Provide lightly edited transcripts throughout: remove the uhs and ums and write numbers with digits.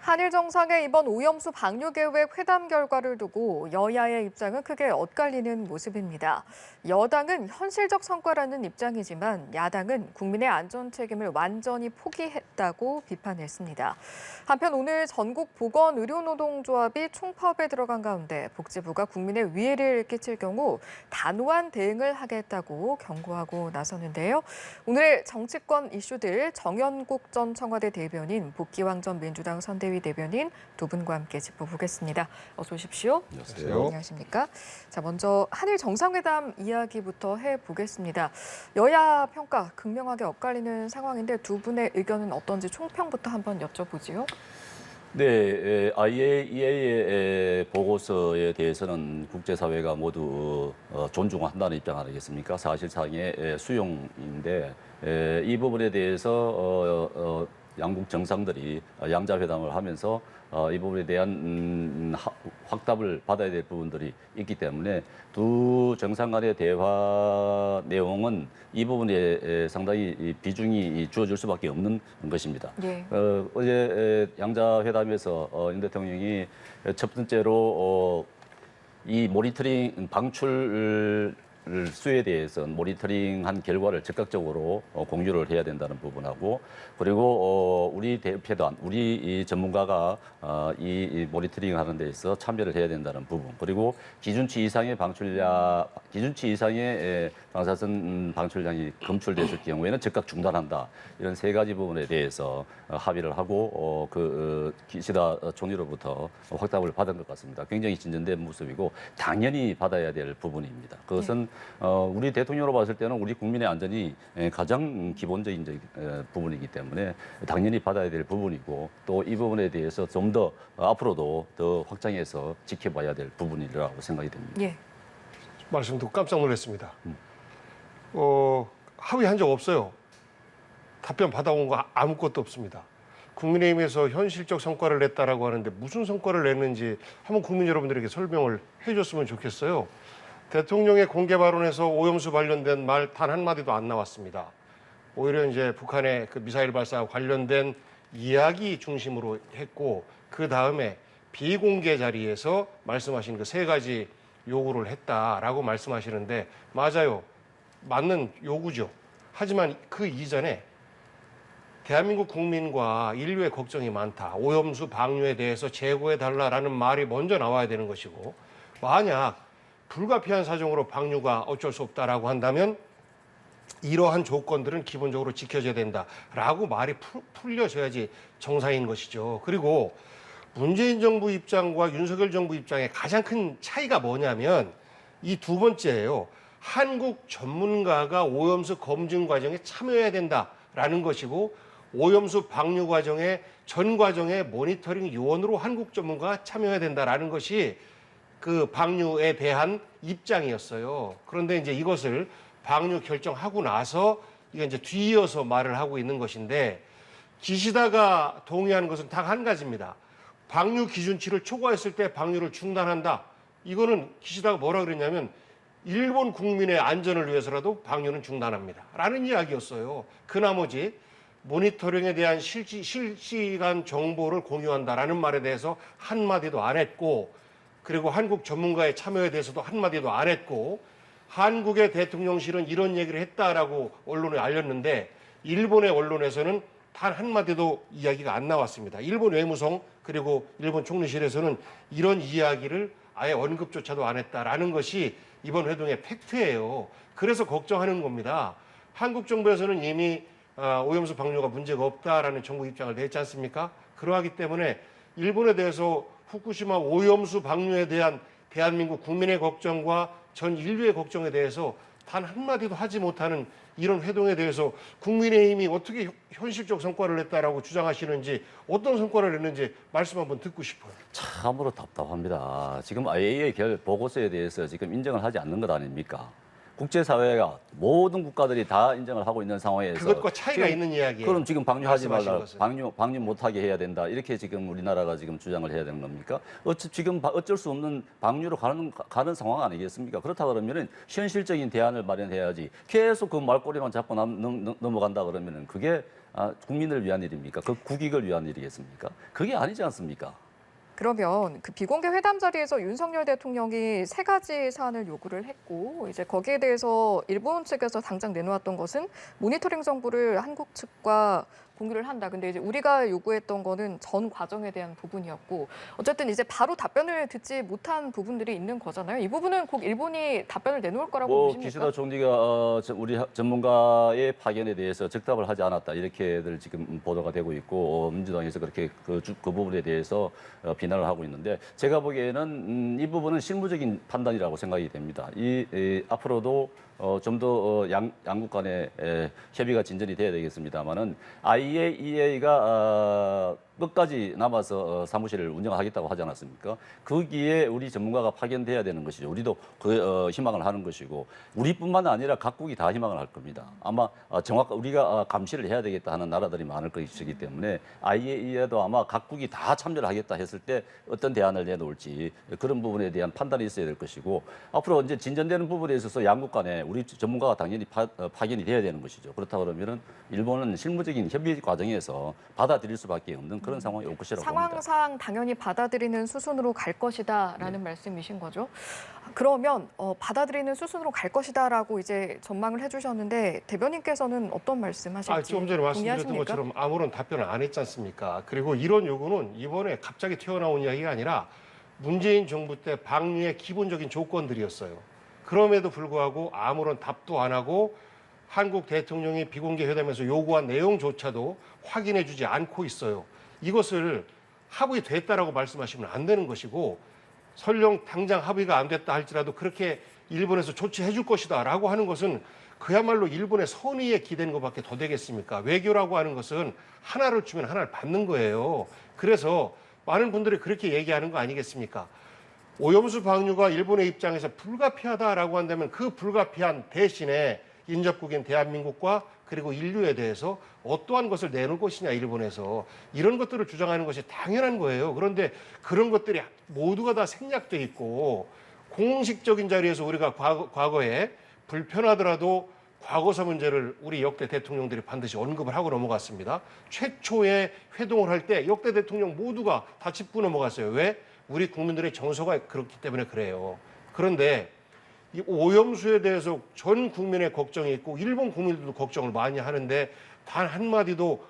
한일 정상의 이번 오염수 방류 계획 회담 결과를 두고 여야의 입장은 크게 엇갈리는 모습입니다. 여당은 현실적 성과라는 입장이지만 야당은 국민의 안전 책임을 완전히 포기했다고 비판했습니다. 한편 오늘 전국보건의료노동조합이 총파업에 들어간 가운데 복지부가 국민의 위해를 끼칠 경우 단호한 대응을 하겠다고 경고하고 나섰는데요. 오늘의 정치권 이슈들 정연국 전 청와대 대변인, 복귀왕 전 민주당 선대위 대변인 두 분과 함께 짚어보겠습니다. 어서 오십시오. 안녕하세요. 안녕하십니까. 자, 먼저 한일 정상회담 이야기부터 해보겠습니다. 여야 평가 극명하게 엇갈리는 상황인데 두 분의 의견은 어떤지 총평부터 한번 여쭤보지요. 네, IAEA의 보고서에 대해서는 국제사회가 모두 존중한다는 입장 아니겠습니까? 사실상의 수용인데 이 부분에 대해서 양국 정상들이 양자회담을 하면서 이 부분에 대한 확답을 받아야 될 부분들이 있기 때문에 두 정상 간의 대화 내용은 이 부분에 상당히 비중이 주어질 수밖에 없는 것입니다. 네. 어제 양자회담에서 윤 대통령이 첫 번째로 이 모니터링 방출 수에 대해서 모니터링한 결과를 적극적으로 공유를 해야 된다는 부분하고, 그리고 우리 대표단, 우리 이 전문가가 이 모니터링하는 데 있어 참여를 해야 된다는 부분, 그리고 기준치 이상의 기준치 이상의 방사선 방출량이 검출됐을 경우에는 즉각 중단한다. 이런 세 가지 부분에 대해서 합의를 하고 기시다 총리로부터 확답을 받은 것 같습니다. 굉장히 진전된 모습이고 당연히 받아야 될 부분입니다. 그것은 우리 대통령으로 봤을 때는 우리 국민의 안전이 가장 기본적인 부분이기 때문에 당연히 받아야 될 부분이고, 또 이 부분에 대해서 좀 더 앞으로도 더 확장해서 지켜봐야 될 부분이라고 생각이 됩니다. 예. 말씀 듣고 깜짝 놀랐습니다. 합의한 적 없어요. 답변 받아온 거 아무것도 없습니다. 국민의힘에서 현실적 성과를 냈다라고 하는데 무슨 성과를 냈는지 한번 국민 여러분들에게 설명을 해줬으면 좋겠어요. 대통령의 공개 발언에서 오염수 관련된 말 단 한마디도 안 나왔습니다. 오히려 이제 북한의 그 미사일 발사와 관련된 이야기 중심으로 했고, 그 다음에 비공개 자리에서 말씀하신 그 세 가지 요구를 했다라고 말씀하시는데 맞아요. 맞는 요구죠. 하지만 그 이전에 대한민국 국민과 인류의 걱정이 많다. 오염수 방류에 대해서 재고해달라라는 말이 먼저 나와야 되는 것이고, 만약 불가피한 사정으로 방류가 어쩔 수 없다라고 한다면 이러한 조건들은 기본적으로 지켜져야 된다라고 말이 풀려져야지 정상인 것이죠. 그리고 문재인 정부 입장과 윤석열 정부 입장의 가장 큰 차이가 뭐냐면 이 두 번째예요. 한국 전문가가 오염수 검증 과정에 참여해야 된다라는 것이고, 오염수 방류 과정의 전 과정의 모니터링 요원으로 한국 전문가가 참여해야 된다라는 것이 그 방류에 대한 입장이었어요. 그런데 이제 이것을 방류 결정하고 나서 이게 이제 뒤이어서 말을 하고 있는 것인데, 기시다가 동의하는 것은 딱 한 가지입니다. 방류 기준치를 초과했을 때 방류를 중단한다. 이거는 기시다가 뭐라 그랬냐면 일본 국민의 안전을 위해서라도 방류는 중단합니다. 라는 이야기였어요. 그 나머지 모니터링에 대한 실시간 정보를 공유한다라는 말에 대해서 한마디도 안 했고, 그리고 한국 전문가의 참여에 대해서도 한마디도 안 했고, 한국의 대통령실은 이런 얘기를 했다라고 언론에 알렸는데 일본의 언론에서는 단 한마디도 이야기가 안 나왔습니다. 일본 외무성 그리고 일본 총리실에서는 이런 이야기를 아예 언급조차도 안 했다라는 것이 이번 회동의 팩트예요. 그래서 걱정하는 겁니다. 한국 정부에서는 이미 오염수 방류가 문제가 없다라는 정부 입장을 냈지 않습니까? 그러하기 때문에 일본에 대해서 후쿠시마 오염수 방류에 대한 대한민국 국민의 걱정과 전 인류의 걱정에 대해서 단 한마디도 하지 못하는 이런 회동에 대해서 국민의힘이 어떻게 현실적 성과를 냈다라고 주장하시는지, 어떤 성과를 냈는지 말씀 한번 듣고 싶어요. 참으로 답답합니다. 지금 IAEA 보고서에 대해서 지금 인정을 하지 않는 것 아닙니까? 국제사회가 모든 국가들이 다 인정을 하고 있는 상황에서 그것과 차이가 지금 있는 이야기예요. 그럼 지금 방류하지 말씀하신 말라, 것은. 방류 못하게 해야 된다. 이렇게 지금 우리나라가 지금 주장을 해야 되는 겁니까? 지금 어쩔 수 없는 방류로 가는 상황 아니겠습니까? 그렇다 그러면은 현실적인 대안을 마련해야지. 계속 그 말꼬리만 잡고 넘어간다 그러면은 그게 국민을 위한 일입니까? 그 국익을 위한 일이겠습니까? 그게 아니지 않습니까? 그러면 그 비공개 회담 자리에서 윤석열 대통령이 세 가지 사안을 요구를 했고 이제 거기에 대해서 일본 측에서 당장 내놓았던 것은 모니터링 정보를 한국 측과 공유를 한다. 근데 이제 우리가 요구했던 거는 전 과정에 대한 부분이었고 어쨌든 이제 바로 답변을 듣지 못한 부분들이 있는 거잖아요. 이 부분은 꼭 일본이 답변을 내놓을 거라고 보십니까? 기시다 총리가 우리 전문가의 파견에 대해서 즉답을 하지 않았다 이렇게들 지금 보도가 되고 있고 민주당에서 그렇게 그 부분에 대해서 비난을 하고 있는데 제가 보기에는 이 부분은 실무적인 판단이라고 생각이 됩니다. 앞으로도 좀 더 양국 간의 협의가 진전이 돼야 되겠습니다만은 IAEA가 끝까지 남아서 사무실을 운영하겠다고 하지 않았습니까? 거기에 우리 전문가가 파견돼야 되는 것이죠. 우리도 그 희망을 하는 것이고 우리뿐만 아니라 각국이 다 희망을 할 겁니다. 아마 우리가 감시를 해야 되겠다 하는 나라들이 많을 것이기 때문에 IAEA도 아마 각국이 다 참여를 하겠다 했을 때 어떤 대안을 내놓을지 그런 부분에 대한 판단이 있어야 될 것이고 앞으로 이제 진전되는 부분에 있어서 양국 간에 우리 전문가가 당연히 파견이 돼야 되는 것이죠. 그렇다 그러면은 일본은 실무적인 협의 과정에서 받아들일 수밖에 없는 그런 상황이 올 것이라고 봅니다. 상황상 당연히 받아들이는 수순으로 갈 것이다라는 말씀이신 거죠. 그러면 받아들이는 수순으로 갈 것이다라고 이제 전망을 해주셨는데 대변인께서는 어떤 말씀하실지 조금 전에 말씀드렸던 동의하십니까? 것처럼 아무런 답변을 안 했지 않습니까? 그리고 이런 요구는 이번에 갑자기 튀어나온 이야기가 아니라 문재인 정부 때 방류의 기본적인 조건들이었어요. 그럼에도 불구하고 아무런 답도 안 하고 한국 대통령이 비공개 회담에서 요구한 내용조차도 확인해주지 않고 있어요. 이것을 합의 됐다라고 말씀하시면 안 되는 것이고 설령 당장 합의가 안 됐다 할지라도 그렇게 일본에서 조치해 줄 것이다라고 하는 것은 그야말로 일본의 선의에 기댄 것밖에 더 되겠습니까? 외교라고 하는 것은 하나를 주면 하나를 받는 거예요. 그래서 많은 분들이 그렇게 얘기하는 거 아니겠습니까? 오염수 방류가 일본의 입장에서 불가피하다라고 한다면 그 불가피한 대신에 인접국인 대한민국과 그리고 인류에 대해서 어떠한 것을 내놓을 것이냐 일본에서 이런 것들을 주장하는 것이 당연한 거예요. 그런데 그런 것들이 모두가 다 생략돼 있고 공식적인 자리에서 우리가 과거에 불편하더라도 과거사 문제를 우리 역대 대통령들이 반드시 언급을 하고 넘어갔습니다. 최초의 회동을 할 때 역대 대통령 모두가 다 짚고 넘어갔어요. 왜? 우리 국민들의 정서가 그렇기 때문에 그래요. 그런데 이 오염수에 대해서 전 국민의 걱정이 있고 일본 국민들도 걱정을 많이 하는데 단 한마디도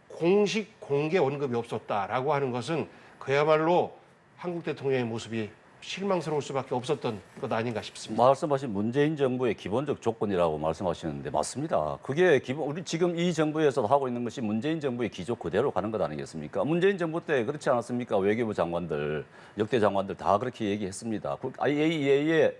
공식 공개 언급이 없었다라고 하는 것은 그야말로 한국 대통령의 모습이 실망스러울 수밖에 없었던 것 아닌가 싶습니다. 말씀하신 문재인 정부의 기본적 조건이라고 말씀하시는데 맞습니다. 그게 우리 지금 이 정부에서 하고 있는 것이 문재인 정부의 기조 그대로 가는 것 아니겠습니까? 문재인 정부 때 그렇지 않았습니까? 외교부 장관들, 역대 장관들 다 그렇게 얘기했습니다. IAEA의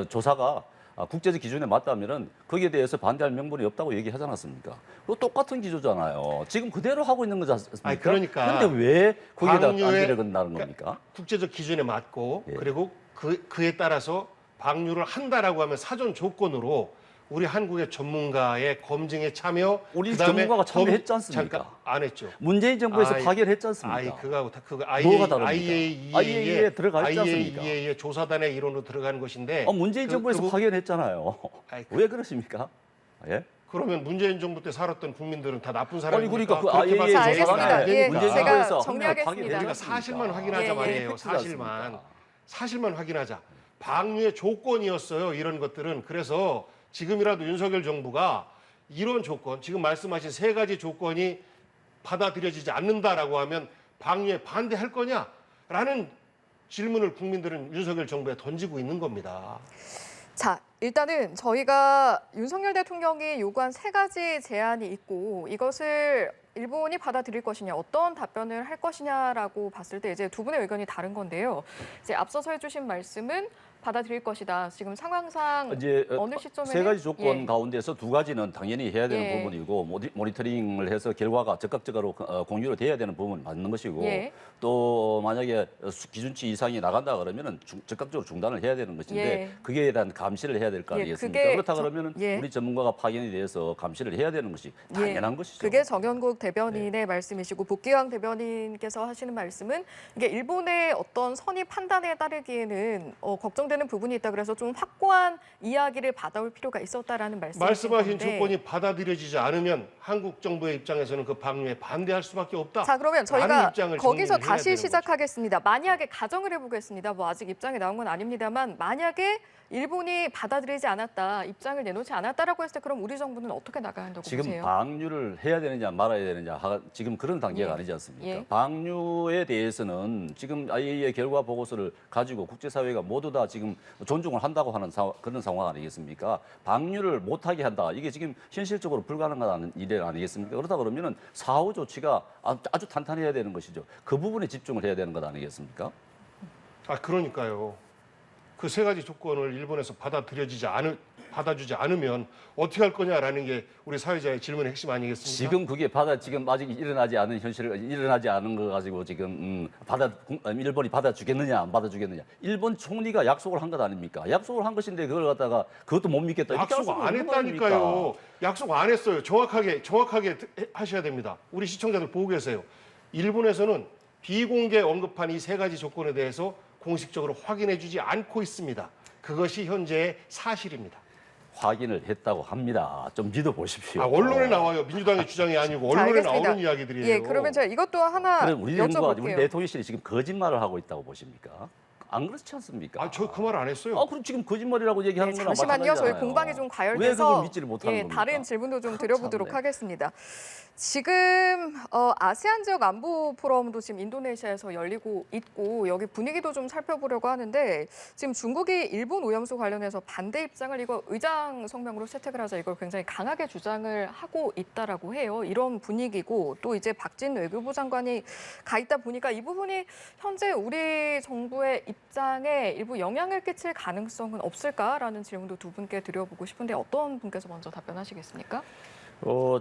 조사가 국제적 기준에 맞다면은 거기에 대해서 반대할 명분이 없다고 얘기하지 않았습니까? 그 똑같은 기조잖아요. 지금 그대로 하고 있는 거지 않습니까? 아니, 그러니까 그런데 왜 거기에다 방류의- 안지를 건다는 겁니까? 국제적 기준에 맞고 예. 그리고 그에 따라서 방류를 한다라고 하면 사전 조건으로 우리 한국의 전문가의 검증에 참여 우리 그다음에 전문가가 참여했지 않습니까? 잠깐 안 했죠. 문재인 정부에서 아이, 파견했지 않습니까? 그거 뭐가 다릅니까? IAEA에 들어가 있지 않습니까? IAEA의 조사단의 일원으로 들어가는 것인데 문재인 정부에서 파견했잖아요. 아이, 왜 그러십니까? 예? 그러면 문재인 정부 때 살았던 국민들은 다 나쁜 사람입니까? 그러니까 그 그렇게 IAEA 봤을 자, 때 알겠습니다. 안 예, 됩니까? 문재인 제가 정부에서 정리하겠습니다. 우리가 사실만 확인하자 예, 예. 말이에요. 팩트지 사실만 확인하자. 방류의 조건이었어요. 이런 것들은. 그래서 지금이라도 윤석열 정부가 이런 조건, 지금 말씀하신 세 가지 조건이 받아들여지지 않는다라고 하면 방류에 반대할 거냐라는 질문을 국민들은 윤석열 정부에 던지고 있는 겁니다. 자, 일단은 저희가 윤석열 대통령이 요구한 세 가지 제안이 있고 이것을 일본이 받아들일 것이냐, 어떤 답변을 할 것이냐라고 봤을 때 이제 두 분의 의견이 다른 건데요. 이제 앞서서 해주신 말씀은 받아들일 것이다. 지금 상황상 이제 어느 시점에는 세 가지 조건 예. 가운데서 두 가지는 당연히 해야 되는 예. 부분이고 모니터링을 해서 결과가 적극적으로 공유가 돼야 되는 부분은 맞는 것이고 예. 또 만약에 기준치 이상이 나간다 그러면은 적극적으로 중단을 해야 되는 것인데 예. 그게 대한 감시를 해야 될 거 예, 아니겠습니까? 그게 그렇다 그러면은 예. 우리 전문가가 파견이 돼서 감시를 해야 되는 것이 당연한 것이죠. 그게 정연국 대변인의 말씀이시고 복귀왕 대변인께서 하시는 말씀은 이게 일본의 어떤 선의 판단에 따르기에는 걱정되는 부분이 있다. 그래서 좀 확고한 이야기를 받아올 필요가 있었다라는 말씀이신 말씀하신 건데. 조건이 받아들여지지 않으면 한국 정부의 입장에서는 그 방류에 반대할 수밖에 없다. 자, 그러면 라는 저희가 입장을 거기서 정리를 해야 다시 되는 시작하겠습니다. 만약에 가정을 해보겠습니다. 뭐 아직 입장이 나온 건 아닙니다만 만약에 일본이 받아들이지 않았다, 입장을 내놓지 않았다라고 했을 때 그럼 우리 정부는 어떻게 나가야 한다고 지금 보세요? 방류를 해야 되느냐 말아야 되느냐 지금 그런 단계가 예. 아니지 않습니까? 예. 방류에 대해서는 지금 IAEA 결과 보고서를 가지고 국제사회가 모두 다 지금 존중을 한다고 하는 그런 상황 아니겠습니까? 방류를 못하게 한다. 이게 지금 현실적으로 불가능한 일 아니겠습니까? 그러다 그러면은 사후 조치가 아주 탄탄해야 되는 것이죠. 그 부분에 집중을 해야 되는 것 아니겠습니까? 그러니까요. 그 세 가지 조건을 일본에서 받아주지 않으면 어떻게 할 거냐라는 게 우리 사회자의 질문의 핵심 아니겠습니까? 지금 그게 지금 아직 일어나지 않은 일어나지 않은 거 가지고 지금 일본이 받아주겠느냐 안 받아주겠느냐. 일본 총리가 약속을 한 것 아닙니까? 약속을 한 것인데 그걸 갖다가 그것도 못 믿겠다. 이렇게 할 약속 수는 안 없는 거 아닙니까? 했다니까요. 약속 안 했어요. 정확하게 하셔야 됩니다. 우리 시청자들 보고 계세요. 일본에서는 비공개 언급한 이 세 가지 조건에 대해서 공식적으로 확인해주지 않고 있습니다. 그것이 현재의 사실입니다. 확인을 했다고 합니다. 좀 믿어보십시오. 언론에 나와요. 민주당의 주장이 아니고 자, 언론에 알겠습니다. 나오는 이야기들이에요. 예, 그러면 제가 이것도 하나 그럼 우리 정부가 우리 여쭤볼게요. 대통령실이 지금 거짓말을 하고 있다고 보십니까? 안 그렇지 않습니까? 저 그 말 안 했어요. 그럼 지금 거짓말이라고 얘기하는 네, 거랑 잠시만요. 저희 마찬가지잖아요. 공방이 좀 왜 가열돼서 그걸 믿지를 못하는 겁니까? 다른 질문도 좀 드려보도록 참네. 하겠습니다. 지금 아세안 지역 안보 포럼도 지금 인도네시아에서 열리고 있고 여기 분위기도 좀 살펴보려고 하는데 지금 중국이 일본 오염수 관련해서 반대 입장을 이거 의장 성명으로 채택을 하자 이걸 굉장히 강하게 주장을 하고 있다라고 해요. 이런 분위기고 또 이제 박진 외교부 장관이 가 있다 보니까 이 부분이 현재 우리 정부의 입장에 일부 영향을 끼칠 가능성은 없을까라는 질문도 두 분께 드려보고 싶은데 어떤 분께서 먼저 답변하시겠습니까?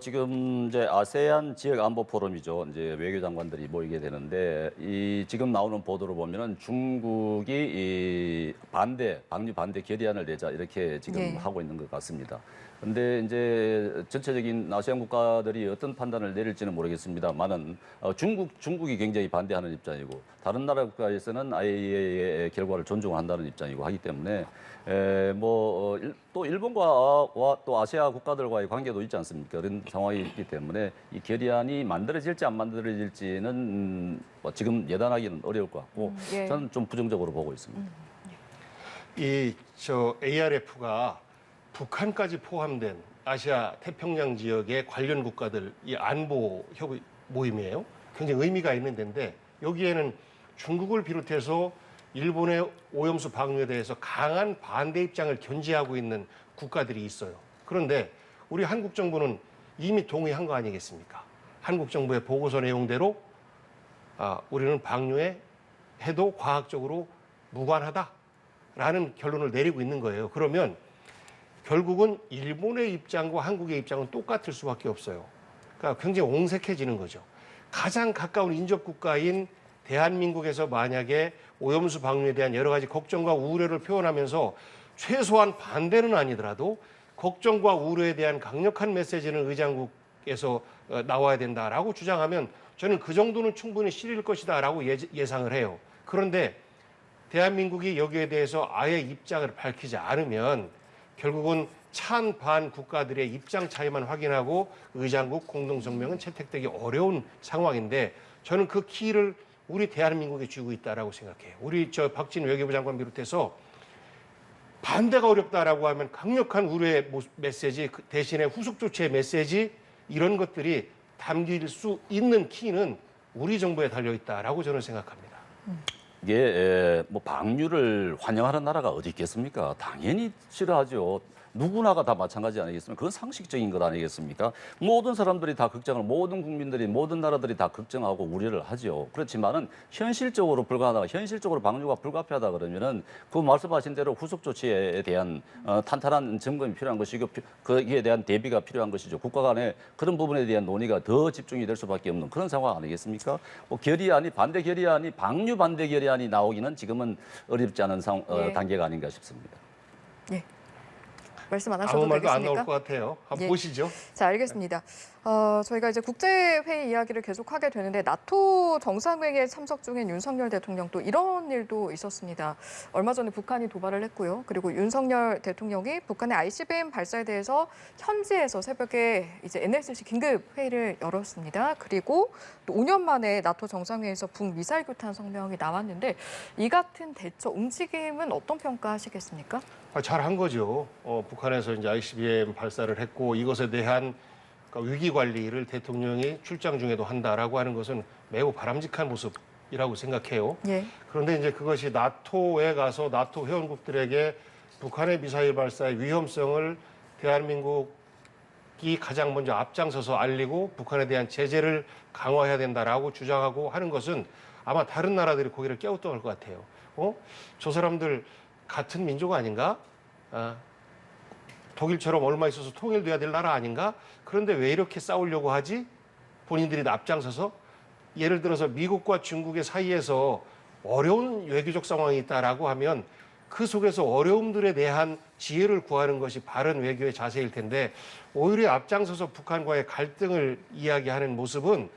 지금 이제 아세안 지역 안보 포럼이죠. 이제 외교장관들이 모이게 되는데 이 지금 나오는 보도를 보면은 중국이 이 방류 반대 결의안을 내자 이렇게 지금 예. 하고 있는 것 같습니다. 근데 이제 전체적인 아세안 국가들이 어떤 판단을 내릴지는 모르겠습니다만은 중국이 굉장히 반대하는 입장이고 다른 나라 국가에서는 IAEA의 결과를 존중한다는 입장이고 하기 때문에 또 일본과 또 아시아 국가들과의 관계도 있지 않습니까? 그런 상황이 있기 때문에 이 결의안이 만들어질지 안 만들어질지는 지금 예단하기는 어려울 것 같고 예. 저는 좀 부정적으로 보고 있습니다. ARF가 북한까지 포함된 아시아 태평양 지역의 관련 국가들 이 안보 협의 모임이에요. 굉장히 의미가 있는 데인데 여기에는 중국을 비롯해서 일본의 오염수 방류에 대해서 강한 반대 입장을 견지하고 있는 국가들이 있어요. 그런데 우리 한국 정부는 이미 동의한 거 아니겠습니까? 한국 정부의 보고서 내용대로 우리는 방류에 해도 과학적으로 무관하다라는 결론을 내리고 있는 거예요. 그러면 결국은 일본의 입장과 한국의 입장은 똑같을 수밖에 없어요. 그러니까 굉장히 옹색해지는 거죠. 가장 가까운 인접 국가인 대한민국에서 만약에 오염수 방류에 대한 여러 가지 걱정과 우려를 표현하면서 최소한 반대는 아니더라도 걱정과 우려에 대한 강력한 메시지는 의장국에서 나와야 된다라고 주장하면 저는 그 정도는 충분히 실릴 것이다라고 예상을 해요. 그런데 대한민국이 여기에 대해서 아예 입장을 밝히지 않으면 결국은 찬반 국가들의 입장 차이만 확인하고 의장국 공동성명은 채택되기 어려운 상황인데 저는 그 키를 우리 대한민국에 쥐고 있다라고 생각해요. 우리 박진 외교부 장관 비롯해서 반대가 어렵다라고 하면 강력한 우려의 메시지 대신에 후속 조치의 메시지 이런 것들이 담길 수 있는 키는 우리 정부에 달려 있다라고 저는 생각합니다. 이게 방류를 환영하는 나라가 어디 있겠습니까? 당연히 싫어하죠. 누구나가 다 마찬가지 아니겠습니까? 그건 상식적인 것 아니겠습니까? 모든 사람들이 다 걱정을, 모든 국민들이, 모든 나라들이 다 걱정하고 우려를 하죠. 그렇지만은 현실적으로 불가하다, 현실적으로 방류가 불가피하다 그러면은 그 말씀하신 대로 후속 조치에 대한 탄탄한 점검이 필요한 것이고 거기에 대한 대비가 필요한 것이죠. 국가 간에 그런 부분에 대한 논의가 더 집중이 될 수밖에 없는 그런 상황 아니겠습니까? 뭐 결의안이 반대 결의안이 방류 반대 결의안이 나오기는 지금은 어렵지 않은 예. 단계가 아닌가 싶습니다. 예. 말씀 안 하셔도 아무 말도 안 되겠습니까? 나올 것 같아요. 한번 예. 보시죠. 자, 알겠습니다. 저희가 이제 국제회의 이야기를 계속하게 되는데 나토 정상회의에 참석 중인 윤석열 대통령 또 이런 일도 있었습니다. 얼마 전에 북한이 도발을 했고요. 그리고 윤석열 대통령이 북한의 ICBM 발사에 대해서 현지에서 새벽에 이제 NSC 긴급 회의를 열었습니다. 그리고 또 5년 만에 나토 정상회의에서 북미사일 교탄 성명이 나왔는데 이 같은 대처 움직임은 어떤 평가하시겠습니까? 잘한 거죠. 북한에서 이제 ICBM 발사를 했고 이것에 대한 위기 관리를 대통령이 출장 중에도 한다라고 하는 것은 매우 바람직한 모습이라고 생각해요. 예. 그런데 이제 그것이 나토에 가서 나토 회원국들에게 북한의 미사일 발사의 위험성을 대한민국이 가장 먼저 앞장서서 알리고 북한에 대한 제재를 강화해야 된다라고 주장하고 하는 것은 아마 다른 나라들이 고개를 깨우뚱할 것 같아요. 저 사람들 같은 민족 아닌가? 독일처럼 얼마 있어서 통일돼야 될 나라 아닌가? 그런데 왜 이렇게 싸우려고 하지? 본인들이 앞장서서 예를 들어서 미국과 중국의 사이에서 어려운 외교적 상황이 있다라고 하면 그 속에서 어려움들에 대한 지혜를 구하는 것이 바른 외교의 자세일 텐데 오히려 앞장서서 북한과의 갈등을 이야기하는 모습은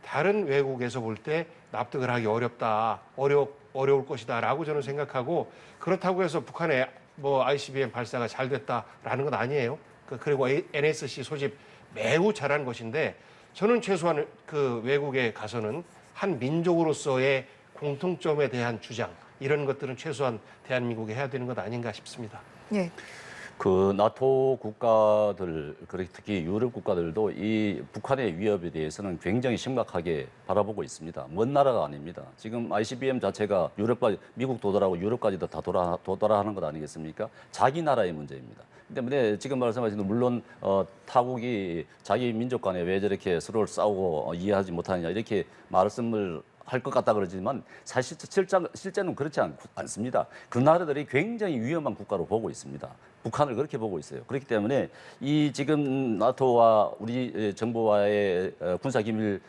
다른 외국에서 볼 때 납득을 하기 어렵다, 어려울 것이다라고 저는 생각하고 그렇다고 해서 북한의 ICBM 발사가 잘 됐다라는 건 아니에요. 그리고 NSC 소집 매우 잘한 것인데 저는 최소한 그 외국에 가서는 한 민족으로서의 공통점에 대한 주장 이런 것들은 최소한 대한민국이 해야 되는 것 아닌가 싶습니다. 예. 그 나토 국가들, 특히 유럽 국가들도 이 북한의 위협에 대해서는 굉장히 심각하게 바라보고 있습니다. 먼 나라가 아닙니다. 지금 ICBM 자체가 유럽까지, 미국 도달하고 유럽까지도 다 도달하는 것 아니겠습니까? 자기 나라의 문제입니다. 때문에 지금 말씀하신 물론 타국이 자기 민족 간에 왜 저렇게 서로를 싸우고 이해하지 못하느냐 이렇게 말씀을 할 것 같다 그러지만 사실 실제는 그렇지 않습니다. 그 나라들이 굉장히 위험한 국가로 보고 있습니다. 북한을 그렇게 보고 있어요. 그렇기 때문에 이 지금 나토와 우리 정부와의 군사 기밀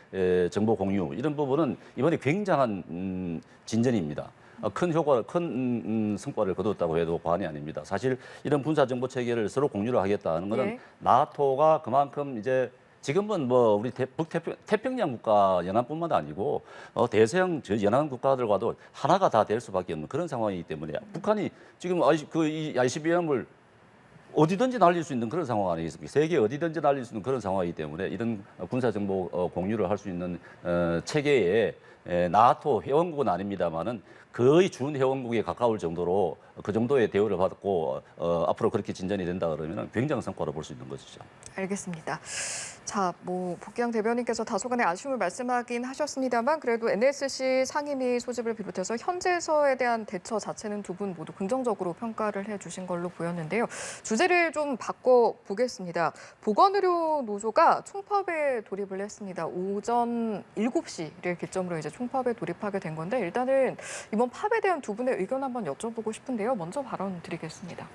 정보 공유 이런 부분은 이번에 굉장한 진전입니다. 큰 성과를 거뒀다고 해도 과언이 아닙니다. 사실 이런 군사 정보 체계를 서로 공유를 하겠다는 것은 예. 나토가 그만큼 이제 지금은 우리 태평양 국가 연합뿐만 아니고 대서양 연합 국가들과도 하나가 다 될 수밖에 없는 그런 상황이기 때문에 북한이 지금 이 ICBM을 어디든지 날릴 수 있는 그런 상황 아니겠습니까? 세계 어디든지 날릴 수 있는 그런 상황이기 때문에 이런 군사 정보 공유를 할 수 있는 체계에 나토 회원국은 아닙니다만은 거의 준 회원국에 가까울 정도로 그 정도의 대우를 받고 앞으로 그렇게 진전이 된다 그러면 굉장한 성과를 볼 수 있는 것이죠. 알겠습니다. 자, 복귀양 대변인께서 다소간의 아쉬움을 말씀하긴 하셨습니다만 그래도 NSC 상임위 소집을 비롯해서 현재서에 대한 대처 자체는 두 분 모두 긍정적으로 평가를 해주신 걸로 보였는데요. 주제를 좀 바꿔보겠습니다. 보건의료 노조가 총파업에 돌입을 했습니다. 오전 7시를 기점으로 이제 총파업에 돌입하게 된 건데 일단은 이번 파업에 대한 두 분의 의견 한번 여쭤보고 싶은데요. 먼저 발언 드리겠습니다.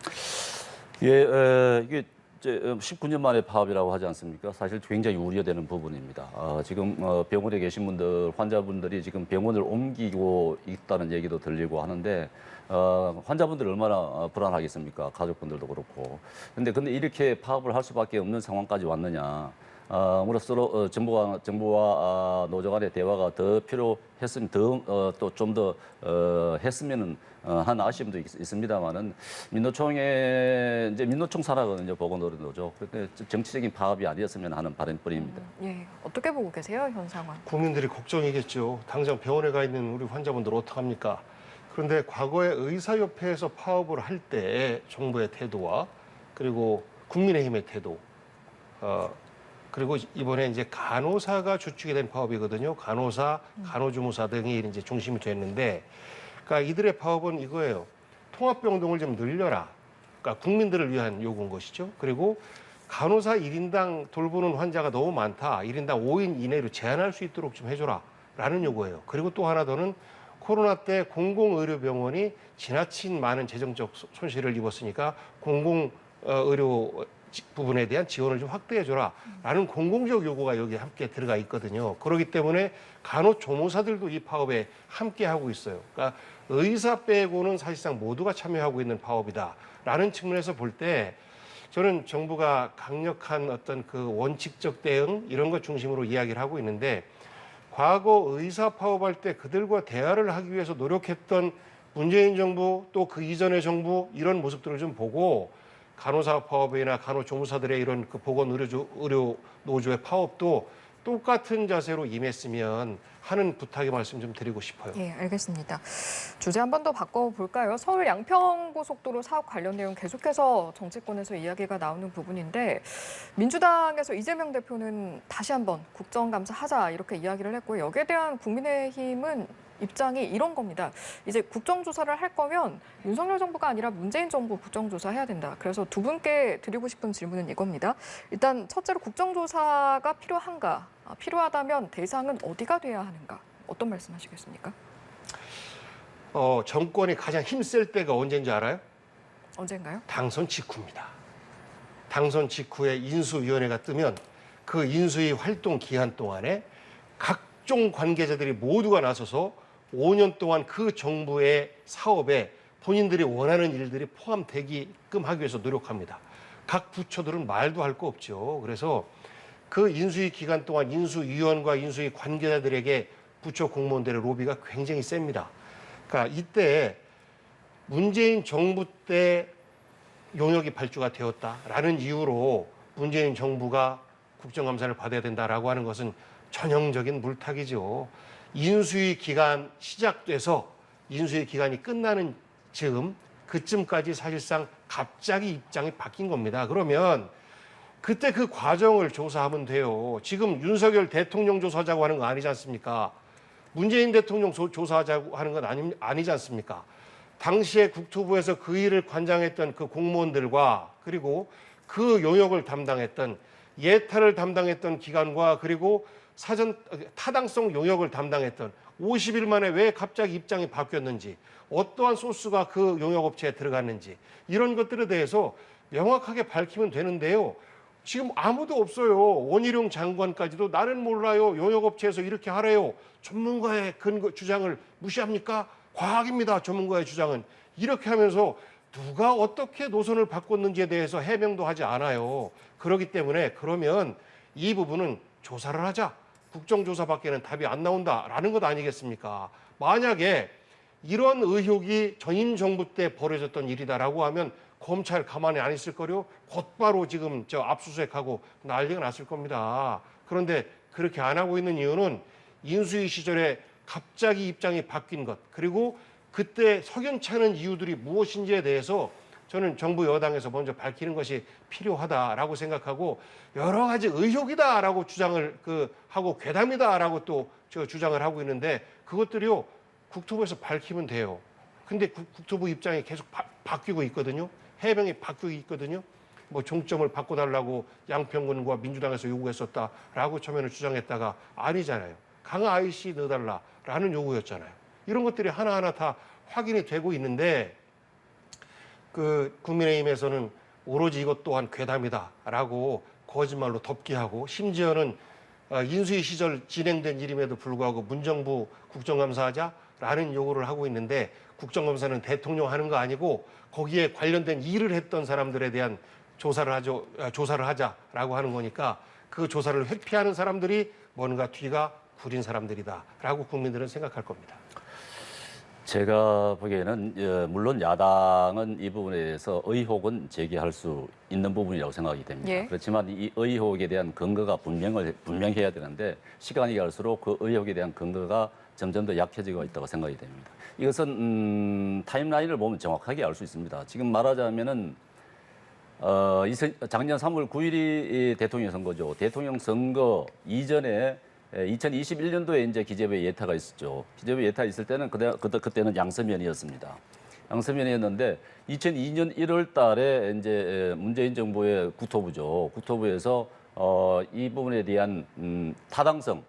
예, 이게 19년 만에 파업이라고 하지 않습니까? 사실 굉장히 우려되는 부분입니다. 지금 병원에 계신 분들, 환자분들이 지금 병원을 옮기고 있다는 얘기도 들리고 하는데 환자분들 얼마나 불안하겠습니까? 가족분들도 그렇고. 근데 이렇게 파업을 할 수밖에 없는 상황까지 왔느냐? 물론 정부와 노조 간의 대화가 더 필요했으면 또 좀 더 했으면은 한 아쉬움도 있습니다만은 민노총 산하거든요, 보건의료노조. 그런데 정치적인 파업이 아니었으면 하는 바람뿐입니다. 예, 어떻게 보고 계세요, 현 상황? 국민들이 걱정이겠죠. 당장 병원에 가 있는 우리 환자분들 어떡합니까? 그런데 과거에 의사협회에서 파업을 할 때 정부의 태도와 그리고 국민의힘의 태도, 그리고 이번에 이제 간호사가 주축이 된 파업이거든요. 간호사, 간호조무사 등이 이제 중심이 됐는데, 그러니까 이들의 파업은 이거예요. 통합병동을 좀 늘려라. 그러니까 국민들을 위한 요구인 것이죠. 그리고 간호사 1인당 돌보는 환자가 너무 많다. 1인당 5인 이내로 제한할 수 있도록 좀 해줘라. 라는 요구예요. 그리고 또 하나 더는 코로나 때 공공의료병원이 지나친 많은 재정적 손실을 입었으니까 공공의료 부분에 대한 지원을 좀 확대해줘라. 라는 공공적 요구가 여기 함께 들어가 있거든요. 그렇기 때문에 간호조무사들도 이 파업에 함께 하고 있어요. 그러니까 의사 빼고는 사실상 모두가 참여하고 있는 파업이다. 라는 측면에서 볼 때 저는 정부가 강력한 어떤 그 원칙적 대응 이런 것 중심으로 이야기를 하고 있는데 과거 의사 파업할 때 그들과 대화를 하기 위해서 노력했던 문재인 정부 또 그 이전의 정부 이런 모습들을 좀 보고 간호사 파업이나 간호조무사들의 이런 그 의료 노조의 파업도 똑같은 자세로 임했으면 하는 부탁의 말씀 좀 드리고 싶어요. 예, 알겠습니다. 주제 한 번 더 바꿔볼까요? 서울 양평고속도로 사업 관련 내용 계속해서 정치권에서 이야기가 나오는 부분인데 민주당에서 이재명 대표는 다시 한번 국정감사하자 이렇게 이야기를 했고 여기에 대한 국민의힘은 입장이 이런 겁니다. 이제 국정조사를 할 거면 윤석열 정부가 아니라 문재인 정부 국정조사해야 된다. 그래서 두 분께 드리고 싶은 질문은 이겁니다. 일단 첫째로 국정조사가 필요한가? 필요하다면 대상은 어디가 돼야 하는가? 어떤 말씀하시겠습니까? 정권이 가장 힘쓸 때가 언제인지 알아요? 언젠가요? 당선 직후입니다. 당선 직후에 인수위원회가 뜨면 그 인수위 활동 기간 동안에 각종 관계자들이 모두가 나서서 5년 동안 그 정부의 사업에 본인들이 원하는 일들이 포함되게끔 하기 위해서 노력합니다. 각 부처들은 말도 할 거 없죠. 그래서 그 인수위 기간 동안 인수위원과 인수위 관계자들에게 부처 공무원들의 로비가 굉장히 셉니다. 그러니까 이때 문재인 정부 때 용역이 발주가 되었다라는 이유로 문재인 정부가 국정감사를 받아야 된다라고 하는 것은 전형적인 물타기죠. 인수위 기간 시작돼서 인수위 기간이 끝나는 그쯤까지 사실상 갑자기 입장이 바뀐 겁니다. 그러면 그때 그 과정을 조사하면 돼요. 지금 윤석열 대통령 조사하자고 하는 거 아니지 않습니까? 문재인 대통령 조사하자고 하는 건 아니지 않습니까? 당시에 국토부에서 그 일을 관장했던 그 공무원들과 그리고 그 용역을 담당했던 예타를 담당했던 기관과 그리고 사전 타당성 용역을 담당했던 50일 만에 왜 갑자기 입장이 바뀌었는지 어떠한 소스가 그 용역업체에 들어갔는지 이런 것들에 대해서 명확하게 밝히면 되는데요. 지금 아무도 없어요. 원희룡 장관까지도 나는 몰라요. 용역업체에서 이렇게 하래요. 전문가의 주장을 무시합니까? 과학입니다. 전문가의 주장은. 이렇게 하면서 누가 어떻게 노선을 바꿨는지에 대해서 해명도 하지 않아요. 그렇기 때문에 그러면 이 부분은 조사를 하자. 국정조사밖에는 답이 안 나온다라는 것 아니겠습니까? 만약에 이런 의혹이 전임 정부 때 벌어졌던 일이다라고 하면 검찰 가만히 안 있을 거요. 곧바로 지금 압수수색하고 난리가 났을 겁니다. 그런데 그렇게 안 하고 있는 이유는 인수위 시절에 갑자기 입장이 바뀐 것 그리고 그때 석연찮은 이유들이 무엇인지에 대해서 저는 정부 여당에서 먼저 밝히는 것이 필요하다라고 생각하고 여러 가지 의혹이다라고 주장을 하고 괴담이다라고 또 주장을 하고 있는데 그것들이요 국토부에서 밝히면 돼요. 근데 국토부 입장이 계속 바뀌고 있거든요. 해명이 바뀌고 있거든요. 뭐 종점을 바꿔달라고 양평군과 민주당에서 요구했었다라고 처음에는 주장했다가 아니잖아요. 강화 IC 넣어달라라는 요구였잖아요. 이런 것들이 하나하나 다 확인이 되고 있는데 국민의힘에서는 오로지 이것 또한 괴담이다라고 거짓말로 덮기하고 심지어는 인수위 시절 진행된 일임에도 불구하고 문정부 국정감사하자라는 요구를 하고 있는데 국정감사는 대통령 하는 거 아니고 거기에 관련된 일을 했던 사람들에 대한 조사를 하자라고 하는 거니까 그 조사를 회피하는 사람들이 뭔가 뒤가 구린 사람들이다라고 국민들은 생각할 겁니다. 제가 보기에는 물론 야당은 이 부분에 대해서 의혹은 제기할 수 있는 부분이라고 생각이 됩니다. 예. 그렇지만 이 의혹에 대한 근거가 분명해야 되는데 시간이 갈수록 그 의혹에 대한 근거가 점점 더 약해지고 있다고 생각이 됩니다. 이것은 타임라인을 보면 정확하게 알 수 있습니다. 지금 말하자면은 작년 3월 9일이 대통령 선거죠. 대통령 선거 이전에 2021년도에 이제 기재부에 예타가 있었죠. 기재부에 예타 있을 때는 그때는 양서면이었습니다. 양서면이었는데 2002년 1월 달에 이제 문재인 정부의 국토부죠. 국토부에서 이 부분에 대한 타당성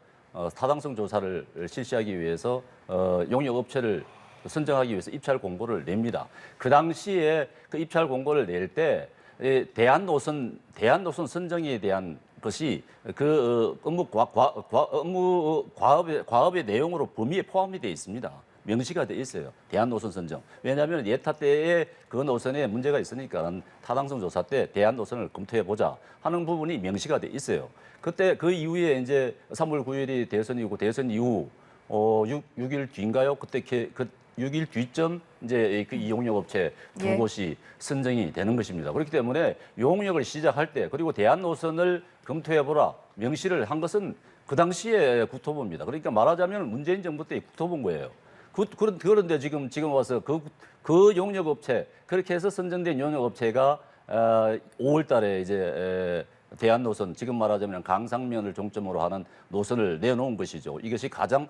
조사를 실시하기 위해서 용역 업체를 선정하기 위해서 입찰 공고를 냅니다. 그 당시에 그 입찰 공고를 낼 때 대한노선 선정에 대한 것이 그 과업의 내용으로 범위에 포함이 되어 있습니다. 명시가 되어 있어요. 대한노선 선정. 왜냐하면 예타 때에 그 노선에 문제가 있으니까 타당성 조사 때 대한노선을 검토해 보자 하는 부분이 명시가 되어 있어요. 그때 그 이후에 이제 3월 9일이 대선이고 대선 이후 6일 뒤인가요? 그때 그 6일 뒤쯤 이제 그 이용역 업체 두 예. 곳이 선정이 되는 것입니다. 그렇기 때문에 용역을 시작할 때 그리고 대한노선을 검토해보라 명시를 한 것은 그 당시에 국토부입니다. 그러니까 말하자면 문재인 정부 때 국토부인 거예요. 그런데 지금 와서 그 용역 업체 그렇게 해서 선정된 용역 업체가 5월 달에 이제 대한노선 지금 말하자면 강상면을 종점으로 하는 노선을 내놓은 것이죠. 이것이 가장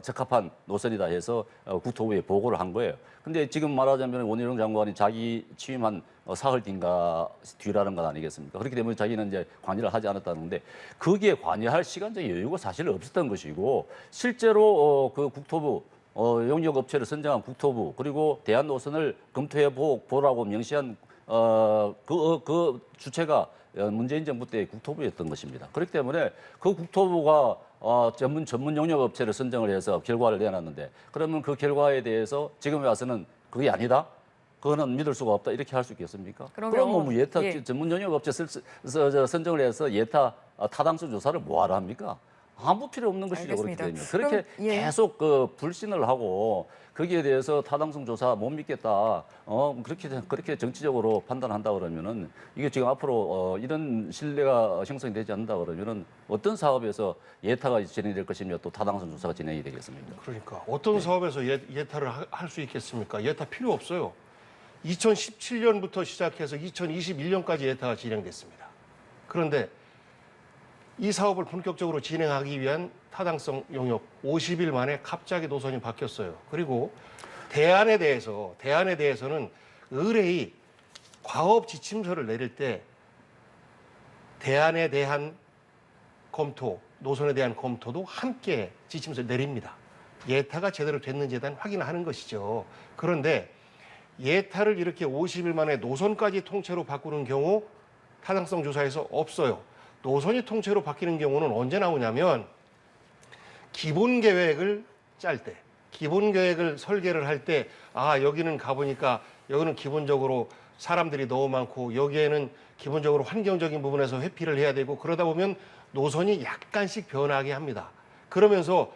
적합한 노선이다 해서 국토부에 보고를 한 거예요. 근데 지금 말하자면 원희룡 장관이 자기 취임한 사흘 뒤라는 것 아니겠습니까? 그렇기 때문에 자기는 이제 관여를 하지 않았다는데 거기에 관여할 시간적 여유가 사실 없었던 것이고 실제로 그 국토부 용역 업체를 선정한 국토부 그리고 대한노선을 검토해 보라고 명시한 그 주체가 문재인 정부 때 국토부였던 것입니다. 그렇기 때문에 그 국토부가 전문 용역 업체를 선정을 해서 결과를 내놨는데 그러면 그 결과에 대해서 지금 와서는 그게 아니다. 그거는 믿을 수가 없다. 이렇게 할 수 있겠습니까? 그럼 뭐 예타 예. 전문 용역 업체 선정을 해서 예타 타당성 조사를 뭐하러 합니까? 아무 필요 없는 것이죠. 알겠습니다. 그렇게 되면. 그렇게 그럼, 예. 계속 그 불신을 하고 거기에 대해서 타당성 조사 못 믿겠다. 그렇게 정치적으로 판단한다 그러면은 이게 지금 앞으로 이런 신뢰가 형성되지 않는다 그러면은 어떤 사업에서 예타가 진행될 것이며 또 타당성 조사가 진행이 되겠습니까? 그러니까 어떤 사업에서 예타를 할 수 있겠습니까? 예타 필요 없어요. 2017년부터 시작해서 2021년까지 예타가 진행됐습니다. 그런데 이 사업을 본격적으로 진행하기 위한 타당성 용역 50일 만에 갑자기 노선이 바뀌었어요. 그리고 대안에 대해서는 의뢰이 과업 지침서를 내릴 때 대안에 대한 검토, 노선에 대한 검토도 함께 지침서를 내립니다. 예타가 제대로 됐는지에 대한 확인을 하는 것이죠. 그런데 예타를 이렇게 50일 만에 노선까지 통째로 바꾸는 경우 타당성 조사에서 없어요. 노선이 통째로 바뀌는 경우는 언제 나오냐면 기본 계획을 짤 때, 기본 계획을 설계를 할 때, 여기는 가보니까 여기는 기본적으로 사람들이 너무 많고 여기에는 기본적으로 환경적인 부분에서 회피를 해야 되고 그러다 보면 노선이 약간씩 변하게 합니다. 그러면서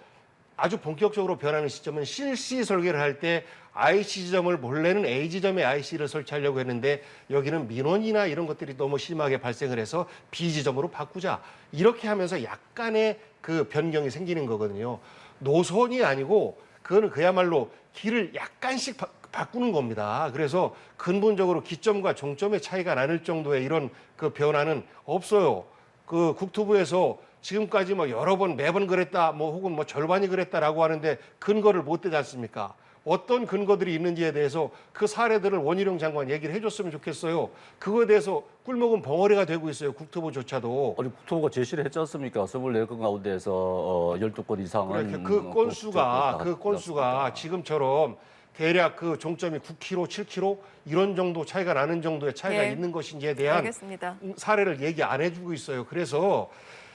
아주 본격적으로 변하는 시점은 실시 설계를 할 때 IC 지점을 본래는 A 지점에 IC를 설치하려고 했는데 여기는 민원이나 이런 것들이 너무 심하게 발생을 해서 B 지점으로 바꾸자. 이렇게 하면서 약간의 그 변경이 생기는 거거든요. 노선이 아니고 그거는 그야말로 길을 약간씩 바꾸는 겁니다. 그래서 근본적으로 기점과 종점의 차이가 나는 정도의 이런 그 변화는 없어요. 그 국토부에서 지금까지 뭐 여러 번 매번 그랬다, 뭐 혹은 뭐 절반이 그랬다라고 하는데 근거를 못 대지 않습니까? 어떤 근거들이 있는지에 대해서 그 사례들을 원희룡 장관 얘기를 해줬으면 좋겠어요. 그거에 대해서 꿀먹은 벙어리가 되고 있어요. 국토부조차도. 아니, 국토부가 제시를 했지 않습니까? 24건 가운데서 12건 이상은 그러니까 그 건수가 지금처럼 대략 그 종점이 9km, 7km 이런 정도 차이가 나는 정도의 차이가 예. 있는 것인지에 대한 알겠습니다. 사례를 얘기 안 해주고 있어요. 그래서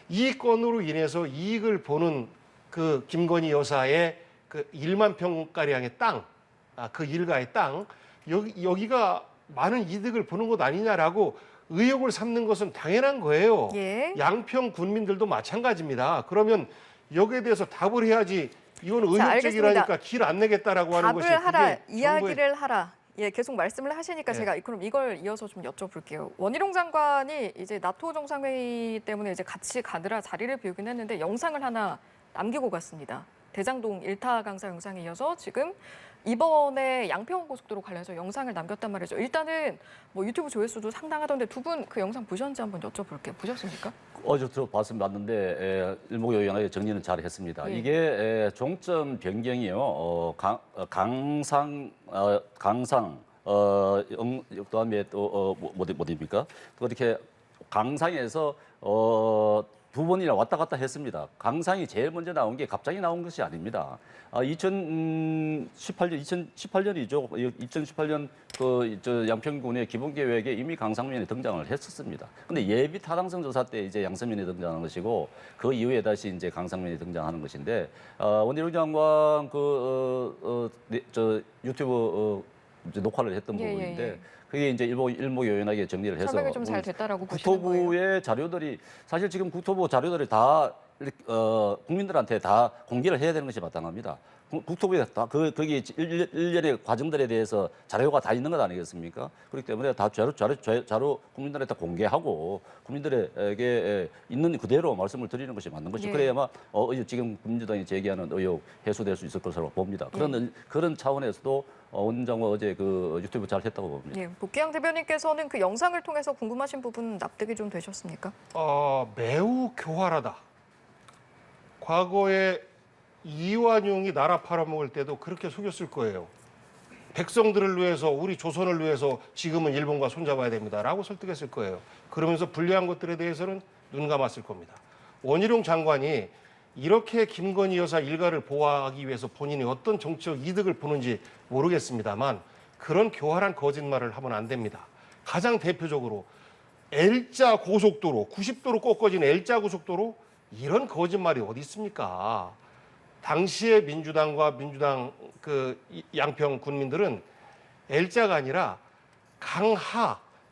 이 건으로 인해서 이익을 보는 그 김건희 여사의 그 1만 평가량의 땅, 그 일가의 땅, 여기가 많은 이득을 보는 것 아니냐라고 의혹을 삼는 것은 당연한 거예요. 예. 양평 군민들도 마찬가지입니다. 그러면 여기에 대해서 답을 해야지 이건 자, 의혹적이라니까 길 안 내겠다라고 하는 것이 답을 하라, 그게 이야기를 하라. 예, 계속 말씀을 하시니까 예. 제가 그럼 이걸 이어서 좀 여쭤볼게요. 원희룡 장관이 이제 나토 정상회의 때문에 이제 같이 가느라 자리를 비우긴 했는데 영상을 하나 남기고 갔습니다. 대장동 1타 강사 영상에 이어서 지금 이번에 양평 고속도로 관련해서 영상을 남겼단 말이죠. 일단은 뭐 유튜브 조회수도 상당하던데 두 분 그 영상 보셨는지 한번 여쭤볼게요. 보셨습니까? 어제 들어봤으면 봤는데 일목요연하게 정리는 잘 했습니다. 예. 이게 종점 변경이요. 강상 그다음에 또 어디입니까? 또 이렇게 강상에서 두 번이나 왔다 갔다 했습니다. 강상이 제일 먼저 나온 게 갑자기 나온 것이 아닙니다. 2018년이죠. 2018년 저 양평군의 기본 계획에 이미 강상면이 등장을 했었습니다. 근데 예비 타당성 조사 때 이제 양서면이 등장하는 것이고 그 이후에 다시 이제 강상면이 등장하는 것인데 원희룡 장관 저 유튜브 이제 녹화를 했던 부분인데 예. 그게 이제 일목요연하게 정리를 해서 설명이 좀 잘 됐다라고 보시는 거예요? 국토부의 자료들이 사실 지금 국토부 자료들이 다 국민들한테 다 공개를 해야 되는 것이 마땅합니다. 국토부에 다 거기 일련의 과정들에 대해서 자료가 다 있는 것 아니겠습니까? 그렇기 때문에 다 자료 국민들한테 공개하고 국민들에게 있는 그대로 말씀을 드리는 것이 맞는 것이죠. 예. 그래야만 지금 민주당이 제기하는 의혹 해소될 수 있을 것으로 봅니다. 그런 차원에서도 원장과 어제 그 유튜브 잘 했다고 봅니다. 예, 복귀양 대변인께서는 그 영상을 통해서 궁금하신 부분 납득이 좀 되셨습니까? 매우 교활하다. 과거에 이완용이 나라 팔아먹을 때도 그렇게 속였을 거예요. 백성들을 위해서 우리 조선을 위해서 지금은 일본과 손잡아야 됩니다라고 설득했을 거예요. 그러면서 불리한 것들에 대해서는 눈 감았을 겁니다. 원희룡 장관이 이렇게 김건희 여사 일가를 보호하기 위해서 본인이 어떤 정치적 이득을 보는지 모르겠습니다만 그런 교활한 거짓말을 하면 안 됩니다. 가장 대표적으로 L자 고속도로, 90도로 꺾어진 L자 고속도로 이런 거짓말이 어디 있습니까? 당시의 민주당과 민주당 그 양평 군민들은 L자가 아니라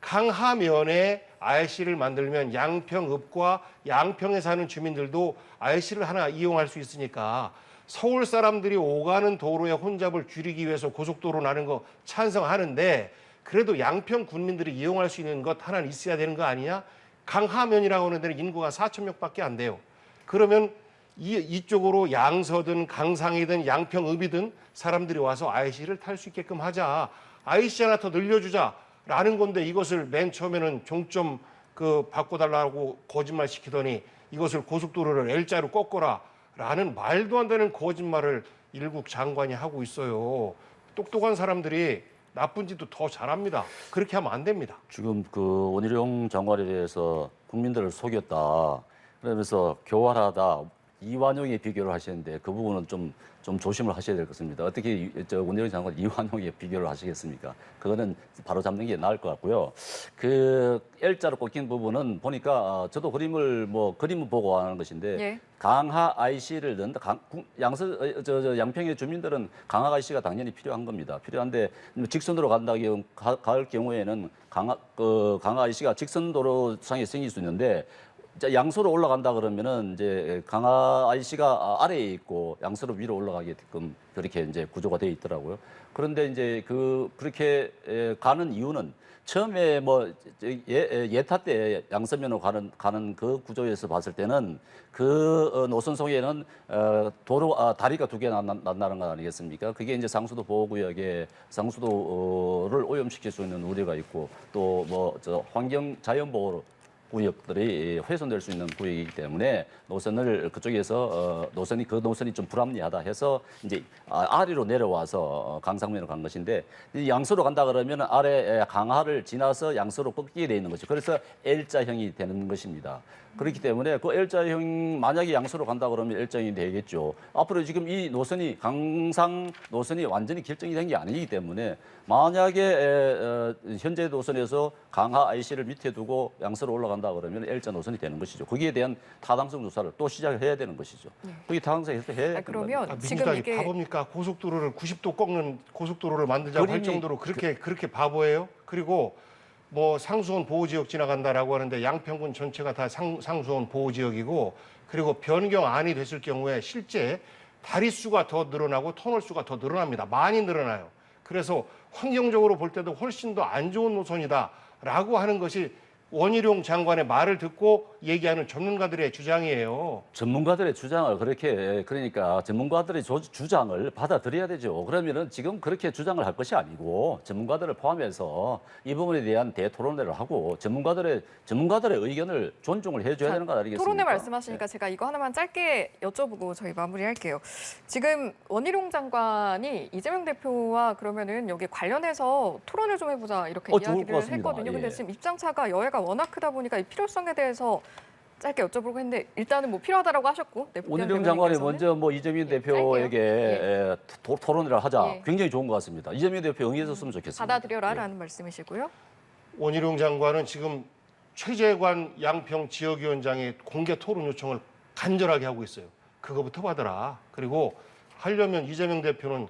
강하면에 IC를 만들면 양평읍과 양평에 사는 주민들도 IC를 하나 이용할 수 있으니까 서울 사람들이 오가는 도로의 혼잡을 줄이기 위해서 고속도로 나는 거 찬성하는데 그래도 양평 군민들이 이용할 수 있는 것 하나는 있어야 되는 거 아니냐? 강하면이라고 하는 데는 인구가 4,000명밖에 안 돼요. 그러면 이쪽으로 양서든 강상이든 양평읍이든 사람들이 와서 IC를 탈 수 있게끔 하자. IC 하나 더 늘려주자라는 건데 이것을 맨 처음에는 종점 바꿔달라고 거짓말 시키더니 이것을 고속도로를 L자로 꺾어라라는 말도 안 되는 거짓말을 일국 장관이 하고 있어요. 똑똑한 사람들이 나쁜 짓도 더 잘합니다. 그렇게 하면 안 됩니다. 지금 그 원희룡 장관에 대해서 국민들을 속였다. 그러면서 교활하다. 이완용에 비교를 하시는데 그 부분은 좀 조심을 하셔야 될 것 같습니다. 어떻게 원희룡 장관 이완용에 비교를 하시겠습니까? 그거는 바로 잡는 게 나을 것 같고요. 그 L자로 꺾인 부분은 보니까 저도 그림을 보고 하는 것인데 예. 강하 IC를 넣는다. 양평의 주민들은 강하 IC가 당연히 필요한 겁니다. 필요한데 직선으로 갈 경우에는 강하 IC가 직선 도로상에 생길 수 있는데 양서로 올라간다 그러면은 이제 강하 IC가 아래에 있고 양서로 위로 올라가게끔 그렇게 이제 구조가 되어 있더라고요. 그런데 이제 그렇게 가는 이유는 처음에 예타 때 양서면으로 가는 그 구조에서 봤을 때는 그 노선 속에는 다리가 두 개 난다는 것 아니겠습니까? 그게 이제 상수도 보호구역에 상수도를 오염시킬 수 있는 우려가 있고 또 환경 자연보호 구역들이 훼손될 수 있는 구역이기 때문에 노선을 그쪽에서 그 노선이 좀 불합리하다 해서 이제 아래로 내려와서 강상면으로 간 것인데 양서로 간다 그러면 아래 강하를 지나서 양서로 꺾이게 돼 있는 거죠. 그래서 L자형이 되는 것입니다. 그렇기 때문에 그 L자형 만약에 양서로 간다 그러면 L자형이 되겠죠. 앞으로 지금 이 노선이 강상 노선이 완전히 결정이 된 게 아니기 때문에 만약에 현재 노선에서 강하 IC를 밑에 두고 양서로 올라간다 그러면 L자 노선이 되는 것이죠. 거기에 대한 타당성 조사를 또 시작을 해야 되는 것이죠. 거기 타당성에서 해야 되는 그러면 지금 민주당이 이게 바보입니까? 고속도로를 90도 꺾는 고속도로를 만들자고 할 정도로 그렇게 바보예요? 그리고 상수원 보호지역 지나간다라고 하는데 양평군 전체가 다 상수원 보호지역이고 그리고 변경안이 됐을 경우에 실제 다리 수가 더 늘어나고 터널 수가 더 늘어납니다. 많이 늘어나요. 그래서 환경적으로 볼 때도 훨씬 더 안 좋은 노선이다라고 하는 것이 원희룡 장관의 말을 듣고 얘기하는 전문가들의 주장이에요. 전문가들의 주장을 그러니까 전문가들의 주장을 받아들여야 되죠. 그러면은 지금 그렇게 주장을 할 것이 아니고 전문가들을 포함해서 이 부분에 대한 대토론회를 하고 전문가들의 의견을 존중을 해줘야 되는 거 아니겠습니까? 토론회 말씀하시니까 제가 이거 하나만 짧게 여쭤보고 저희 마무리할게요. 지금 원희룡 장관이 이재명 대표와 그러면은 여기 관련해서 토론을 좀 해보자 이렇게 좋을 것 이야기를 같습니다. 했거든요. 근데 예. 지금 입장차가 여야가 워낙 크다 보니까 이 필요성에 대해서 짧게 여쭤보고 했는데 일단은 뭐 필요하다라고 하셨고 네, 원희룡 장관이 대변인께서는 먼저 뭐 이재명 예, 대표에게 토론회를 하자. 예. 굉장히 좋은 것 같습니다. 이재명 대표 응해줬으면 좋겠습니다. 받아들여라라는 말씀이시고요. 원희룡 장관은 지금 최재관 양평 지역위원장의 공개 토론 요청을 간절하게 하고 있어요. 그거부터 받아라. 그리고 하려면 이재명 대표는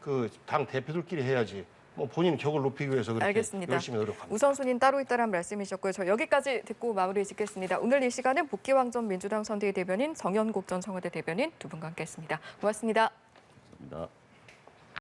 그 당 대표들끼리 해야지. 뭐 본인 격을 높이기 위해서 그렇게 알겠습니다. 열심히 노력합니다. 우선순위는 따로 있다는 말씀이셨고요. 저 여기까지 듣고 마무리 짓겠습니다. 오늘 이 시간은 복귀왕전 민주당 선대위 대변인 정연국 전 청와대 대변인 두 분과 함께했습니다. 고맙습니다. 감사합니다.